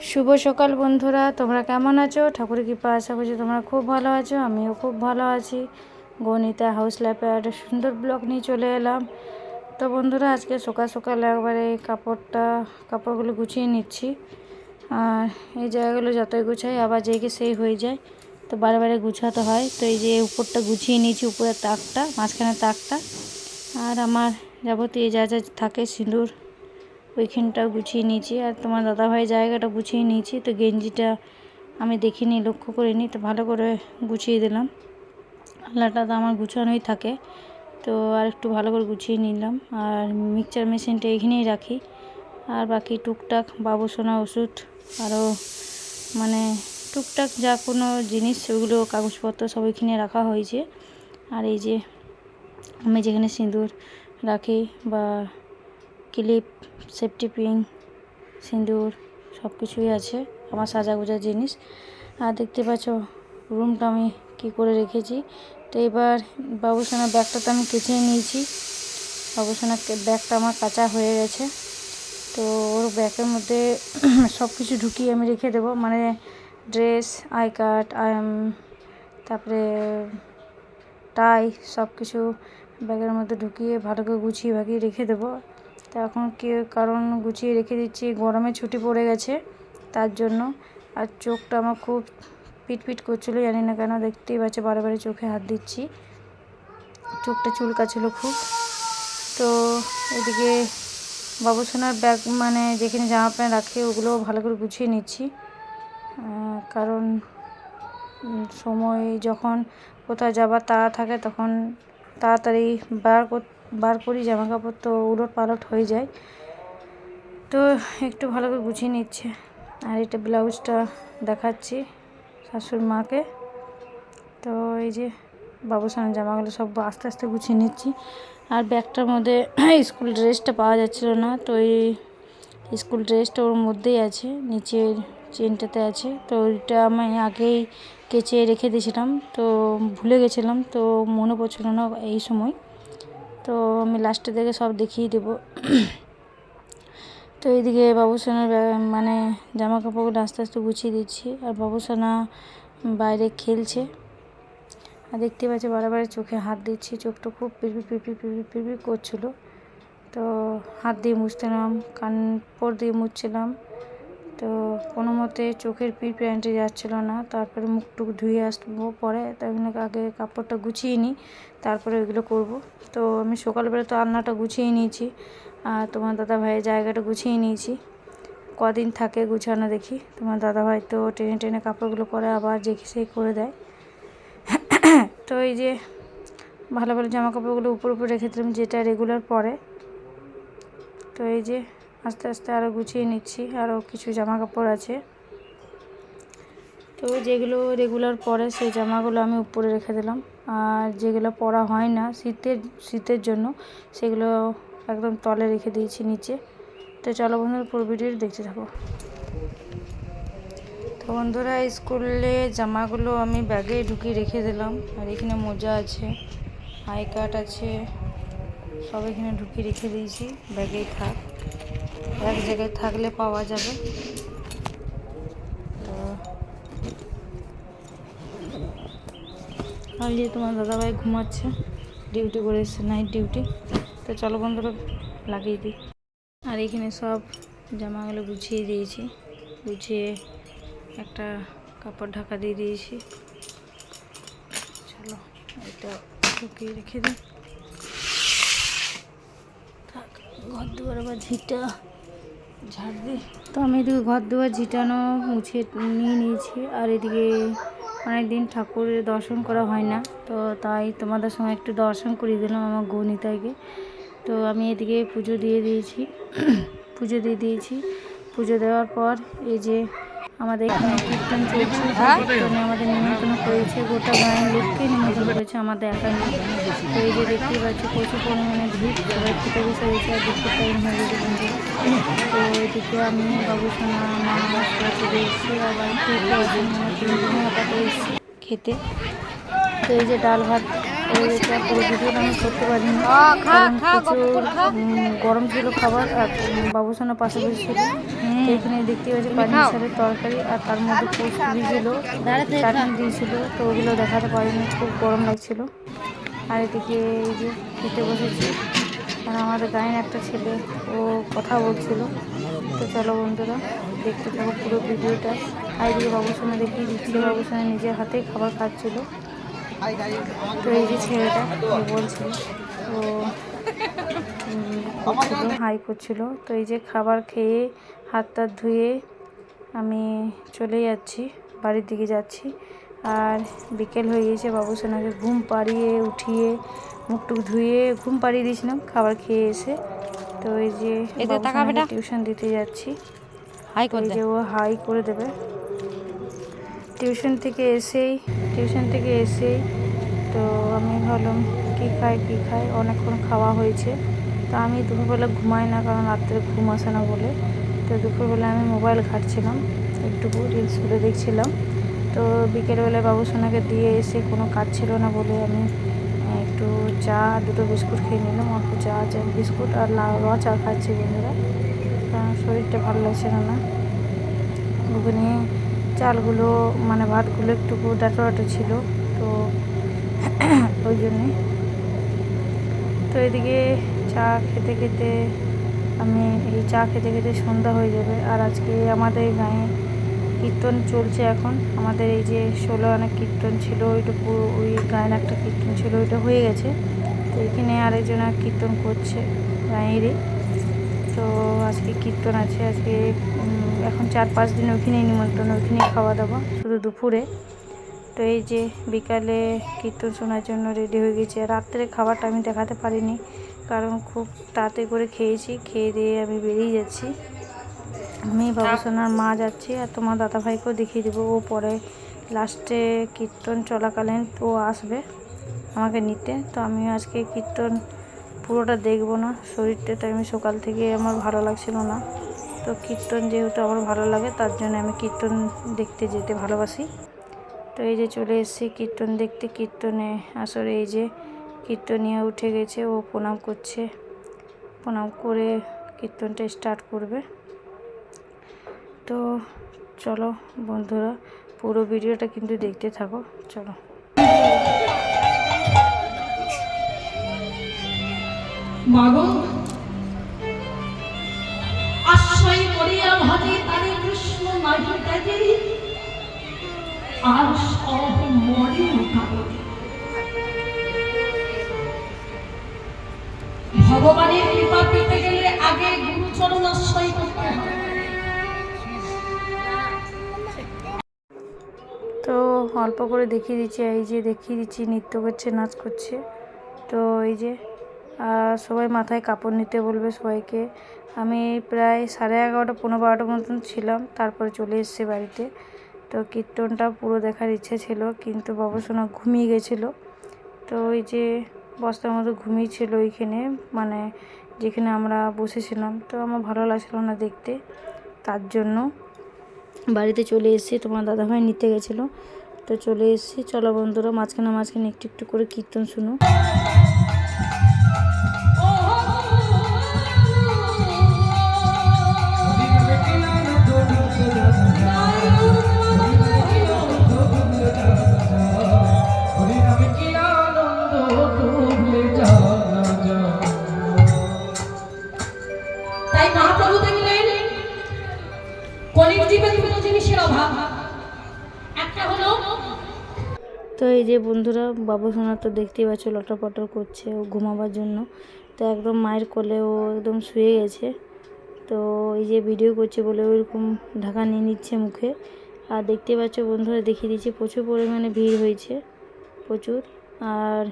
শুভ সকাল বন্ধুরা, তোমরা কেমন আছো? ঠাকুরের কৃপা আশা করছি তোমরা খুব ভালো আছো। আমিও খুব ভালো আছি। গণিতা হাউস লাইফে একটা সুন্দর ব্লগ নিয়ে চলে এলাম। তো বন্ধুরা, আজকে সকাল সকাল একবারে কাপড়গুলো গুছিয়ে নিচ্ছি। আর এই জায়গাগুলো যতই গুছাই আবার যেকে সেই হয়ে যায়, তো বারে বারে গুছাতে হয়। তো এই যে উপরটা গুছিয়ে নিয়েছি, উপরের তাকটা, মাঝখানে তাকটা, আর আমার যাবতীয় যা যা থাকে সিঁদুর ওইখানটাও গুছিয়ে নিয়েছি। আর তোমার দাদাভাই জায়গাটা গুছিয়ে নিয়েছি। তো গেঞ্জিটা আমি দেখিনি, লক্ষ্য করিনি, তো ভালো করে গুছিয়ে দিলাম। আল্লাটা তো আমার গুছানোই থাকে, তো আর একটু ভালো করে গুছিয়ে নিলাম। আর মিক্সচার মেশিনটা এখানেই রাখি। আর বাকি টুকটাক বাবুসোনা ওষুধ, আরও মানে টুকটাক যা কোনো জিনিস ওগুলো কাগজপত্র সব এখানে রাখা হয়েছে। আর এই যে আমি যেখানে সিঁদুর রাখি বা ক্লিপ, সেফটি পিন, সিঁদুর সব কিছুই আছে আমার সাজাগোজার জিনিস। আর দেখতে পাচ্ছ রুমটা আমি কি করে রেখেছি। তো এবার বাবুসোনার ব্যাগটা তো আমি কেচে নিয়েছি। বাবুসোনার ব্যাগটা আমার কাঁচা হয়ে গেছে। তো ওর ব্যাগের মধ্যে সব কিছু ঢুকিয়ে আমি রেখে দেবো, মানে ড্রেস, আই কার্ড, তারপরে টাই, সব কিছু ব্যাগের মধ্যে ঢুকিয়ে ভালো করে গুছিয়ে ভাগিয়ে রেখে দেবো। তো এখন কারণ গুছিয়ে রেখে দিচ্ছি, গরমে ছুটি পড়ে গেছে তার জন্য। আর চোখটা আমার খুব পিটপিট করছিলো, জানি না কেন, দেখতেই পাচ্ছে বারে বারে চোখে হাত দিচ্ছি, চোখটা চুলকাছিল খুব। তো এদিকে বাবুসোনার ব্যাগ, মানে যেখানে জামা প্যান্ট রাখে ওগুলো ভালো করে গুছিয়ে নিচ্ছি। কারণ সময় যখন কোথাও যাবার তাড়া থাকে তখন তাড়াতাড়ি বার করি জামা কাপড়, তো উলট পালট হয়ে যায়। তো একটু ভালো করে গুছিয়ে নিচ্ছে। আর এটা ব্লাউজটা দেখাচ্ছি শাশুড়ি মাকে। তো এই যে বাবুসোনার জামাগুলো সব আস্তে আস্তে গুছিয়ে নিচ্ছি। আর ব্যাগটার মধ্যে স্কুল ড্রেসটা পাওয়া যাচ্ছিল না, তো এই স্কুল ড্রেসটা ওর মধ্যেই আছে, নিচের চেনটাতে আছে। তো ওইটা আমি আগেই কেচে রেখে দিয়েছিলাম, তো ভুলে গেছিলাম, তো মনে পড়ছিল না এই সময়। তো আমি লাস্টের দিকে সব দেখিয়ে দেবো। তো এইদিকে বাবুসোনার মানে জামা কাপড়গুলো আস্তে আস্তে গুছিয়ে দিচ্ছি। আর বাবুসোনা বাইরে খেলছে, আর দেখতে পাচ্ছি বারে চোখে হাত দিচ্ছি, চোখটা খুব পিড়পিড় করছিলো। তো হাত দিয়ে মুছছিলাম, কানপোর দিয়ে মুছছিলাম, তো কোনো মতে চোখের পিড়পিড়ানিটা যাচ্ছিলো না। তারপরে মুখ টুক ধুয়ে আসবো পরে, তাই জন্য আগে কাপড়টা গুছিয়ে নিই, তারপরে ওইগুলো করব। তো আমি সকালবেলা তো রান্নাটা গুছিয়ে নিয়েছি, আর তোমার দাদাভাইয়ের জায়গাটা গুছিয়ে নিয়েছি। কদিন থাকে গুছানো দেখি। তোমার দাদাভাই তো টেনে টেনে কাপড়গুলো করে আবার যেখে সেই করে দেয়। তো এই যে ভালো ভালো জামা কাপড়গুলো উপর রেখে দিলাম, যেটা রেগুলার পরে। তো এই যে আস্তে আস্তে আরও গুছিয়ে নিচ্ছি। আরও কিছু জামা কাপড় আছে, তো যেগুলো রেগুলার পরে সেই জামাগুলো আমি উপরে রেখে দিলাম। আর যেগুলো পরা হয় না শীতের জন্য, সেগুলো একদম তলে রেখে দিয়েছি নিচে। তো চলো বন্ধুরা, পুরো ভিডিওটি দেখতে থাকো। তো বন্ধুরা, স্কুলে জামাগুলো আমি ব্যাগে ঢুকিয়ে রেখে দিলাম। আর এখানে মোজা আছে, আই কার্ড আছে, সব এখানে ঢুকিয়ে রেখে দিয়েছি। ব্যাগেই থাক, এক জায়গায় থাকলে পাওয়া যাবে। তো আর যে তোমার দাদাভাই ঘুমাচ্ছে, ডিউটি করে এসছে, নাইট ডিউটি। তো চলো বন্ধুরা লাগিয়ে দিই। আর এখানে সব জামাগুলো গুছিয়ে দিয়েছি, গুছিয়ে একটা কাপড় ঢাকা দিয়ে দিয়েছি। চলো এটা ঢুকিয়ে রেখে দিই। থাক, ঘর দুয়ার আবার ঝাড় দিই। তো আমি এদিকে ঘর দুয়ার ঝিটানো মুছে নিয়েছি। আর এদিকে অনেকদিন ঠাকুরের দর্শন করা হয় না, তো তাই তোমাদের সঙ্গে একটু দর্শন করিয়ে দিলাম আমার গণিতাকে। তো আমি এদিকে পুজো দিয়ে দিয়েছি। পুজো দেওয়ার পর এই যে আমাদের এখানে কীর্তন চলছে। কীর্তনে আমাদের নিমন্ত্রণ করেছে, গোটা গাঁয়ের লোককে নিমন্ত্রণ করেছে, আমাদের একা নেই। তো এই যে দেখতেই পাচ্ছি প্রচুর পরিমাণে ভিড়, সবাই খেতে বসে রয়েছে। আর দুপুর টাইম হয়ে গেছে বন্ধু। তো এদিকে আমি বাবুসোনা, মা সবাই চলে এসেছি। আর বাড়িতে এসেছি খেতে। তো এই যে ডাল ভাত হয়ে গেছে। আর পুরো ভিডিওটা আমি করতে পারিনি কারণ প্রচুর গরম ছিল খাবার। আর বাবুসোনা পাশে বসেছিল। তো এখানে দেখতে পাচ্ছি পানি শাকের তরকারি, আর তার মধ্যে পোস্ত দিয়েছিল, চাটনি দিয়েছিল। তো ওগুলো দেখাতে পারিনি, খুব গরম লাগছিল। আর এদিকে এই যে খেতে বসেছি। আর আমাদের গাঁয়ের একটা ছেলে, ও কথা বলছিল। তো চলো বন্ধুরা দেখতে থাকো পুরো ভিডিওটা। আর এদিকে বাবুসোনা দেখিয়ে দিচ্ছে, বাবুসোনা নিজের হাতেই খাবার খাচ্ছিল। তো এই যে ছেলেটা বলছিল, তো হাই করছিল। তো এই যে খাবার খেয়ে হাত টাত ধুয়ে আমি চলে যাচ্ছি, বাড়ির দিকে যাচ্ছি। আর বিকেল হয়ে গেছে, বাবুসোনাকে ঘুম পাড়িয়ে উঠিয়ে মুখটুক ধুয়ে ঘুম পাড়িয়ে দিয়েছিলাম খাবার খেয়ে এসে। তো এই যে বাবুসোনাকে টিউশন দিতে যাচ্ছি। এই যে ও হাই করে দেবে। টিউশন থেকে এসেই তো আমি ভাবলাম কী খাই, অনেকক্ষণ খাওয়া হয়েছে। তো আমি দুপুরবেলা ঘুমাই না, কারণ রাত্রে ঘুম আসে না বলে। তো দুপুরবেলা আমি মোবাইল ঘাঁটছিলাম, একটুকু রিলসগুলো দেখছিলাম। তো বিকেলবেলায় বাবুসোনাকে দিয়ে এসে কোনো কাজ ছিল না বলে আমি একটু চা, দুটো বিস্কুট খেয়ে নিলাম। অল্প চা বিস্কুট আর র চা খাচ্ছি বন্ধুরা, কারণ শরীরটা ভালো লাগছিল না। ওখানে চালগুলো মানে ভাতগুলো একটু ডাটা ছিল, তো ওই জন্যে। তো এদিকে চা খেতে খেতে সন্ধ্যা হয়ে যাবে। আর আজকে আমাদের গাঁয়ে কীর্তন চলছে এখন। আমাদের এই যে 16 আনা কীর্তন ছিল, ওইটুকু ওই গায়ের একটা কীর্তন ছিল, ওইটা হয়ে গেছে। তো এখানে আরেকজন কীর্তন করছে গাঁয়েরই। তো আজকে কীর্তন আছে, আজকে এখন 4-5 দিন ওইখানেই নিমন্ত্রণ, ওইখানেই খাওয়া দাওয়া শুধু দুপুরে। তো এই যে বিকালে কীর্তন শোনার জন্য রেডি হয়ে গেছি। আর রাত্রে খাবারটা আমি দেখাতে পারিনি, কারণ খুব তাড়াতাড়ি করে খেয়েছি। খেয়ে দিয়ে আমি বেরিয়ে যাচ্ছি। আমি বাবুসোনার মা যাচ্ছি, আর তোমার দাদাভাইকেও দেখিয়ে দেবো। ও পরে লাস্টে কীর্তন চলাকালীন ও আসবে আমাকে নিতে। তো আমি আজকে কীর্তন পুরোটা দেখব না, শরীরটা তাই আমি সকাল থেকে আমার ভালো লাগছিল না। তো কীর্তন যেহেতু আমার ভালো লাগে, তার জন্য আমি কীর্তন দেখতে যেতে ভালোবাসি। তো এই যে চলে এসেছি কীর্তন দেখতে। কীর্তনে আসলে এই যে কীর্তনিয়া উঠে গেছে, ও প্রণাম করছে। প্রণাম করে কীর্তনটা স্টার্ট করবে। তো চলো বন্ধুরা পুরো ভিডিওটা কিন্তু দেখতে থাকো, চলো। মাগো আশ্রয় করিয়া ভাবে তারে কৃষ্ণ নাহি ত্যাগে, আর সব মরে কারণে। ভগবানের কৃপা পেতে গেলে আগে গুরুচরণ আশ্রয় করতে হবে। তো অল্প করে দেখিয়ে দিচ্ছি, এই যে দেখিয়ে দিচ্ছি নৃত্য করছে, নাচ করছে। তো এই যে সবাই মাথায় কাপড় নিতে বলবে সবাইকে। আমি প্রায় 11:30 পৌনে 12টার মতন ছিলাম, তারপরে চলে এসেছি বাড়িতে। তো কীর্তনটা পুরো দেখার ইচ্ছে ছিল, কিন্তু বাবুসোনা ঘুমিয়ে গেছিলো। তো ওই যে বস্তার মতো ঘুমিয়েছিল ওইখানে, মানে যেখানে আমরা বসেছিলাম। তো আমার ভালো লাগছিল না দেখতে, তার জন্য বাড়িতে চলে এসেছি। তোমার দাদাভাই নিতে গেছিলো, তো চলে এসেছি। চলো বন্ধুরা মাঝখানে একটু একটু করে কীর্তন শুনো। তাই মহাপ্রভু দেখলেন কলির জীবে দুটো জিনিসের অভাব, একটা হলো। তো এই যে বন্ধুরা বাবুসোনা তো দেখতেই পাচ্ছ লটরপটর করছে ও ঘুমাবার জন্য। তো একদম মায়ের কোলে ও একদম শুয়ে গেছে। তো এই যে ভিডিও করছে বলে ওইরকম ঢাকা নিয়ে নিচ্ছে মুখে। আর দেখতে পাচ্ছ বন্ধুরা দেখিয়ে দিচ্ছে প্রচুর পরিমাণে ভিড় হয়েছে, প্রচুর। আর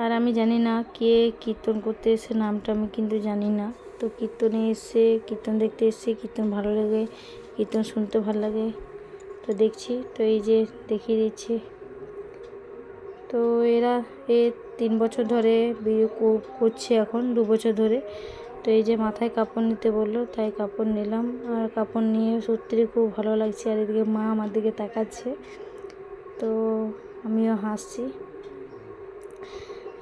আর আমি জানি না কে কীর্তন করতে এসে, নামটা আমি কিন্তু জানি না। তো কীর্তনে এসে কীর্তন দেখতে এসে, কীর্তন ভালো লাগে, কীর্তন শুনতে ভালো লাগে, তো দেখছি। তো এই যে দেখিয়ে দিচ্ছি। তো এরা 3 বছর ধরে ভিডিও করছে, এখন 2 বছর ধরে। তো এই যে মাথায় কাপড় নিতে বললো, তাই কাপড় নিলাম। আর কাপড় নিয়ে সত্যি খুব ভালো লাগছে। আর এদিকে মা আমার দিকে তাকাচ্ছে, তো আমিও হাসছি।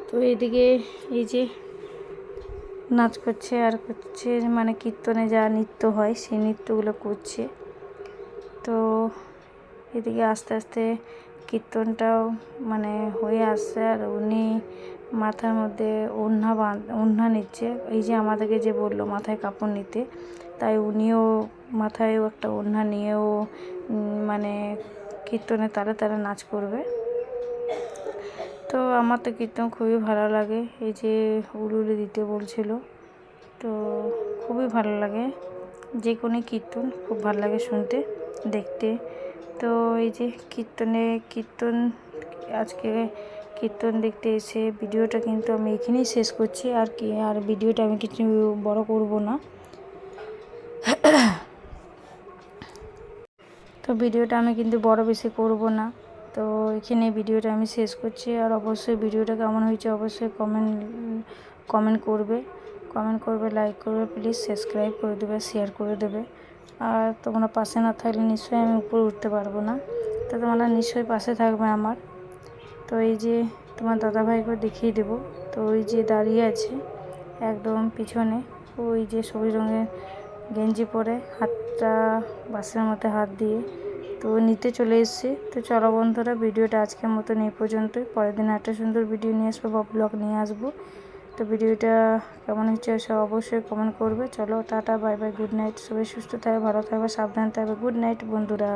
তো এইদিকে এই যে নাচ করছে আর করছে, মানে কীর্তনে যা নৃত্য হয় সেই নৃত্যগুলো করছে। তো এদিকে আস্তে আস্তে কীর্তনটাও মানে হয়ে আসছে, আর উনি মাথার মধ্যে ওড়না নিচ্ছে। এই যে আমাদেরকে যে বললো মাথায় কাপড় নিতে, তাই উনিও মাথায়ও একটা ওড়না নিয়েও মানে কীর্তনের তালে তালে নাচ করবে। তো আমার তো কীর্তন খুবই ভালো লাগে, এই যে উলুলি দিতে বলছিল, তো খুবই ভালো লাগে। যে কোনো কীর্তন খুব ভালো লাগে শুনতে দেখতে। তো এই যে কীর্তন আজকে কীর্তন দেখতে এসে ভিডিওটা কিন্তু আমি এখানেই শেষ করছি, আর ভিডিওটা আমি কিছু বড় করব না। তো ভিডিওটা আমি কিন্তু বড় বেশি করব না। তো এখানে ভিডিওটা আমি শেষ করছি। আর অবশ্যই ভিডিওটা কেমন হয়েছে অবশ্যই কমেন্ট করবে, লাইক করবে, প্লিজ সাবস্ক্রাইব করে দেবে, শেয়ার করে দেবে। আর তোমরা পাশে না থাকলে নিশ্চয়ই আমি উপরে উঠতে পারবো না, তো তোমরা নিশ্চয়ই পাশে থাকবে আমার। তো এই যে তোমার দাদাভাইকে দেখিয়ে দেবো। তো ওই যে দাঁড়িয়ে আছে একদম পিছনে, ওই যে সবুজ রঙের গেঞ্জি পরে হাতটা বাসের মধ্যে হাত দিয়ে তো নিতে চলে এসছে। তো চলো বন্ধুরা, ভিডিওটা আজকের মতন এই পর্যন্তই। পরের দিন একটা সুন্দর ভিডিও নিয়ে আসবো বা ব্লগ নিয়ে আসবো। তো ভিডিওটা কেমন হচ্ছে সব অবশ্যই কমেন্ট করবে। চলো tata, bye bye, good night. সবাই সুস্থ থাকবে, ভালো থাকবে, সাবধান থাকবে। গুড নাইট বন্ধুরা।